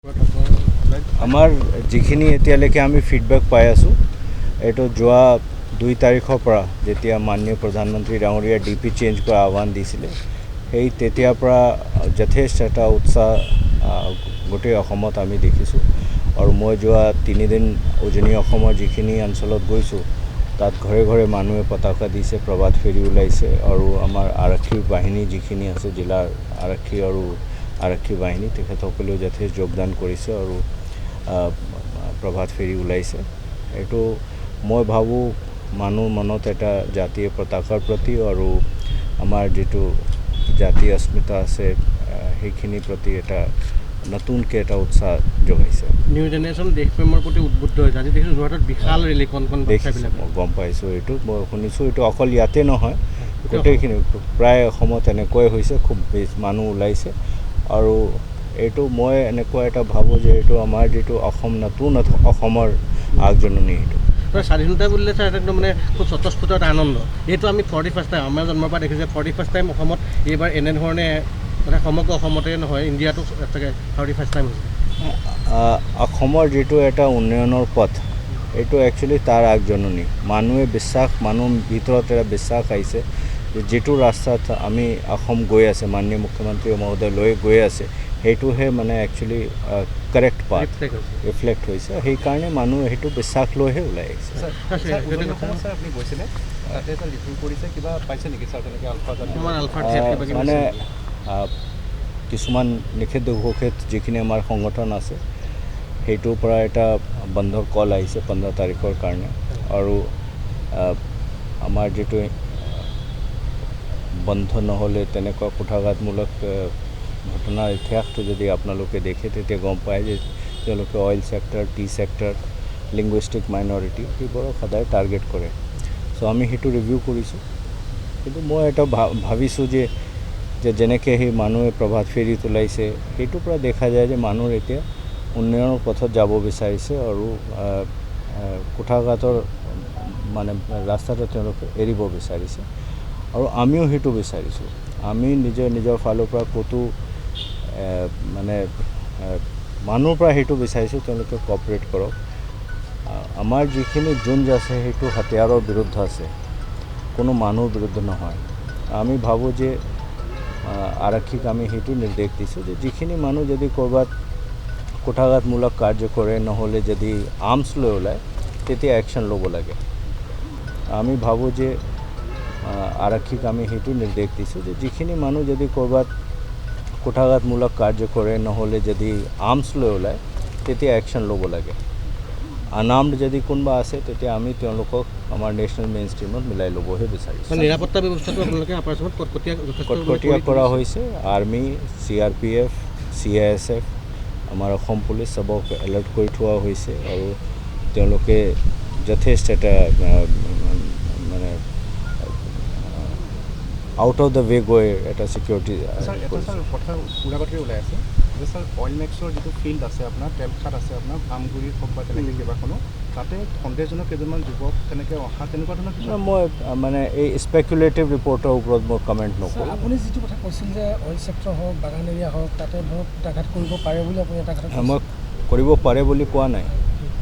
আমাৰ যিখিনি এতিয়ালৈকে আমি ফিডবেক পাই আছোঁ এইটো যোৱা 2 তাৰিখৰ পৰা যেতিয়া মাননীয় প্ৰধানমন্ত্ৰী ডাঙৰীয়া ডিপি চেঞ্জ কৰা আহ্বান দিছিলে সেই তেতিয়াৰ পৰা যথেষ্ট এটা উৎসাহ গোটেই অসমত আমি দেখিছোঁ আৰু মই যোৱা 3 দিন উজনি অসমৰ যিখিনি অঞ্চলত গৈছোঁ তাত ঘৰে ঘৰে মানুহে পতাকা দিছে প্ৰভাত ফেৰী ওলাইছে আৰু আমাৰ আৰক্ষী বাহিনী যিখিনি আছে জিলাৰ আৰক্ষী আৰু আৰক্ষী বাহিনী তেখেতসকলেও যথেষ্ট যোগদান কৰিছে আৰু প্ৰভাত ফেৰী ওলাইছে এইটো মই ভাবোঁ মানুহ মনত এটা জাতীয় পতাকাৰ প্ৰতি আৰু আমাৰ যেটো জাতীয় अस्मिता আছে সেইখিনিৰ প্ৰতি এটা নতুনকৈ এটা উৎসাহ যোগাইছে নিউ জেনেৰেশ্যন দেশপ্ৰেমৰ প্ৰতি উদ্বুদ্ধ হৈছে আজি দেখিছোঁ যোৰহাটত বিশাল ৰেলী কণ দেখিছোঁ মই গম পাইছোঁ এইটো মই শুনিছোঁ এইটো অকল ইয়াতে নহয় গোটেইখিনি প্ৰায় অসমত এনেকুৱাই হৈছে খুব বেছি মানুহ ওলাইছে আৰু এইটো মই এনেকুৱা এটা ভাবোঁ যে এইটো আমাৰ যেটো অসম নতুন অসমৰ আগজননী এইটো স্বাধীনতা বুলিলে ছাৰ একদম মানে খুব স্বতঃস্ফূৰ্ত এটা আনন্দ এইটো আমি 41st টাইম আমাৰ জন্মৰ পৰা দেখিছোঁ 41st টাইম অসমত এইবাৰ এনেধৰণে মানে সমগ্ৰ অসমতে নহয় ইণ্ডিয়াটো চাগে 41st টাইম হৈছে অসমৰ যেটো এটা উন্নয়নৰ পথ এইটো একচুৱেলি তাৰ আগজননী মানুহে বিশ্বাস মানুহৰ ভিতৰত এটা বিশ্বাস আহিছে যেটো ৰাস্তাত আমি অসম গৈ আছে মাননীয় মুখ্যমন্ত্ৰী মহোদয় লৈ গৈ আছে সেইটোহে মানে একচুৱেলি কাৰেক্ট পাথ ৰিফ্লেক্ট হৈছে সেইকাৰণে মানুহ সেইটো বিশ্বাস লৈহে ওলাই আহিছে আপুনি গৈছিলে তাতে এটা ৰিভিউ কৰিছে কিবা পাইছে নেকি ছাৰ তেনেকৈ মানে কিছুমান নিষেধ যিখিনি আমাৰ সংগঠন আছে সেইটোৰ পৰা এটা বন্ধৰ কল আহিছে 15 তাৰিখৰ কাৰণে আৰু আমাৰ যেটো বন্ধ নহ'লে তেনেকুৱা কুঠাঘাতমূলক ঘটনাৰ ইতিহাসটো যদি আপোনালোকে দেখে তেতিয়া গম পায় যে তেওঁলোকে oil sector T sector linguistic minority সেইবোৰক সদায় টাৰ্গেট কৰে চ' আমি সেইটো ৰিভিউ কৰিছোঁ কিন্তু মই এটা ভাবিছোঁ যে যেনেকৈ সেই মানুহে প্ৰভাত ফেৰীত ওলাইছে সেইটোৰ পৰা দেখা যায় যে মানুহৰ এতিয়া উন্নয়নৰ পথত যাব বিচাৰিছে আৰু কুঠাঘাতৰ মানে ৰাস্তাটো তেওঁলোকে এৰিব বিচাৰিছে আৰু আমিও সেইটো বিচাৰিছোঁ আমি নিজৰ ফালৰ পৰা ক'তো মানে মানুহৰ পৰা সেইটো বিচাৰিছোঁ তেওঁলোকে কোঅপাৰেট কৰক আমাৰ যিখিনি জুঞ্জ আছে সেইটো হাতিয়াৰৰ বিৰুদ্ধে আছে কোনো মানুহৰ বিৰুদ্ধে নহয় আমি ভাবোঁ যে আৰক্ষীক আমি সেইটো নিৰ্দেশ দিছোঁ যে যিখিনি মানুহ যদি ক'ৰবাত কুঠাঘাতমূলক কাৰ্য কৰে নহ'লে যদি আৰ্মছ লৈ ওলায় তেতিয়া একশ্যন ল'ব লাগে আমি ভাবোঁ যে আৰক্ষীক আমি সেইটো নিৰ্দেশ দিছোঁ যে যিখিনি মানুহ যদি ক'ৰবাত কুঠাঘাতমূলক কাৰ্য কৰে নহ'লে যদি আৰ্মছ লৈ ওলায় তেতিয়া একশ্যন ল'ব লাগে আনআৰ্মড যদি কোনোবা আছে তেতিয়া আমি তেওঁলোকক আমাৰ নেশ্যনেল মেইন ষ্ট্ৰীমত মিলাই ল'বহে বিচাৰিছোঁ নিৰাপত্তা ব্যৱস্থাটো আপোনালোকে অপাৰেশ্যনত কটকটীয়া কৰা হৈছে আৰ্মি CRPF CISF আমাৰ অসম পুলিচ সবক এলাৰ্ট কৰি থোৱা হৈছে আৰু তেওঁলোকে যথেষ্ট এটা মানে আউট অফ দ্য ৱে গৈ এটা ছিকিউৰিটি কথা উৰা বাতৰি ওলাই আছে যে ছাৰ অইল মেক্সৰ যিটো ফিল্ড আছে আপোনাৰ তেলখাট আছে আপোনাৰ ভামগুৰিত হওক বা তেনেকৈ কেইবাখনো তাতে সন্দেহজনক কেইজনমান যুৱক তেনেকৈ অহা তেনেকুৱা ধৰণৰ মই মানে এই স্পেকুলেটিভ ৰিপৰ্টৰ ওপৰত মই কমেণ্ট নকৰোঁ আপুনি যিটো কথা কৈছিল যে অইল ছেক্টৰ হওক বাগান এৰিয়া হওক তাতে ধৰক কুঠাঘাত কৰিব পাৰে বুলি আপুনি এটা কথা মই কৰিব পাৰে বুলি কোৱা নাই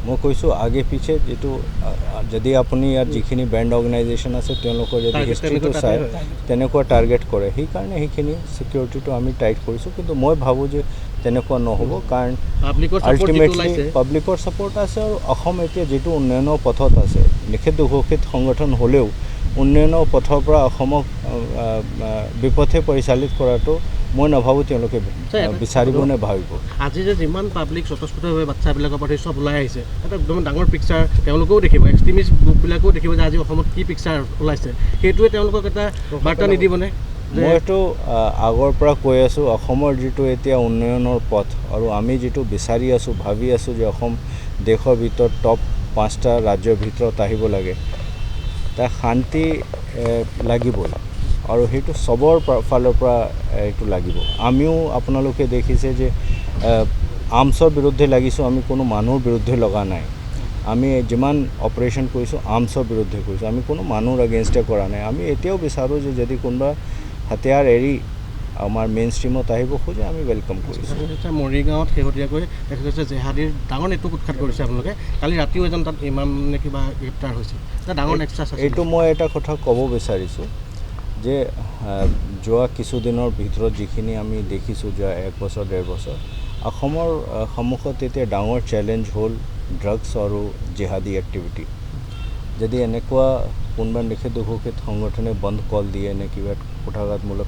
মই কৈছোঁ আগে পিছে যেটো যদি আপুনি ইয়াত যিখিনি ব্ৰেণ্ড অৰ্গেনাইজেশ্যন আছে তেওঁলোকৰ যদি হিষ্ট্ৰীটো চায় তেনেকুৱা টাৰ্গেট কৰে সেইকাৰণে সেইখিনি ছিকিউৰিটিটো আমি টাইট কৰিছোঁ কিন্তু মই ভাবোঁ যে তেনেকুৱা নহ'ব কাৰণ আল্টিমেটলি পাব্লিকৰ ছাপোৰ্ট আছে আৰু অসম এতিয়া যিটো উন্নয়নৰ পথত আছে নিষেধ ঘোষিত সংগঠন হ'লেও উন্নয়নৰ পথৰ পৰা অসমক বিপথে পৰিচালিত কৰাটো মই নাভাবোঁ তেওঁলোকে বিচাৰিব নে ভাবিব আজি যে যিমান পাব্লিক স্বতঃস্ফূৰ্তভাৱে বাচ্চাবিলাকৰ পৰা চব ওলাই আহিছে এটা একদম ডাঙৰ পিকচাৰ তেওঁলোকেও দেখিব এক্সট্ৰিমিষ্ট গ্ৰুপবিলাকেও দেখিব যে আজি অসমত কি পিকচাৰ ওলাইছে সেইটোৱে তেওঁলোকক এটা বাৰ্তা নিদিবনে মইতো আগৰ পৰা কৈ আছোঁ অসমৰ যিটো এতিয়া উন্নয়নৰ পথ আৰু আমি যিটো বিচাৰি আছোঁ ভাবি আছোঁ যে অসম দেশৰ ভিতৰত টপ 5টা ৰাজ্যৰ ভিতৰত আহিব লাগে তাৰ শান্তি লাগিবই আৰু সেইটো সবৰ ফালৰ পৰা এইটো লাগিব আমিও আপোনালোকে দেখিছে যে আৰ্মছৰ বিৰুদ্ধে লাগিছোঁ আমি কোনো মানুহৰ বিৰুদ্ধে লগা নাই আমি যিমান অপাৰেশ্যন কৰিছোঁ আৰ্মছৰ বিৰুদ্ধে কৰিছোঁ আমি কোনো মানুহৰ এগেইনষ্টে কৰা নাই আমি এতিয়াও বিচাৰোঁ যে যদি কোনোবা হাতিয়াৰ এৰি আমাৰ মেইন ষ্ট্ৰীমত আহিব খোজে আমি ৱেলকাম কৰিছোঁ। মৰিগাঁৱত শেহতীয়াকৈ দেখা গৈছে জেহাদীৰ ডাঙৰ নেটৱৰ্ক উৎখাত কৰিছে আপোনালোকে। কালি ৰাতিও এজন তাত ইমাম নে কিবা গ্ৰেপ্তাৰ হৈছে, এটা ডাঙৰ নেক্সাছ আছে। এইটো মই এটা কথা ক'ব বিচাৰিছোঁ যে যোৱা কিছুদিনৰ ভিতৰত যিখিনি আমি দেখিছোঁ যোৱা 1 বছৰ 1.5 বছৰ অসমৰ সন্মুখত এতিয়া ডাঙৰ চেলেঞ্জ হ'ল ড্ৰাগছ আৰু জেহাদী এক্টিভিটি। যদি এনেকুৱা কোনোবা নিষেধ ঘোষিত সংগঠনে বন্ধ কল দিয়ে নে কিবা কুঠাঘাতমূলক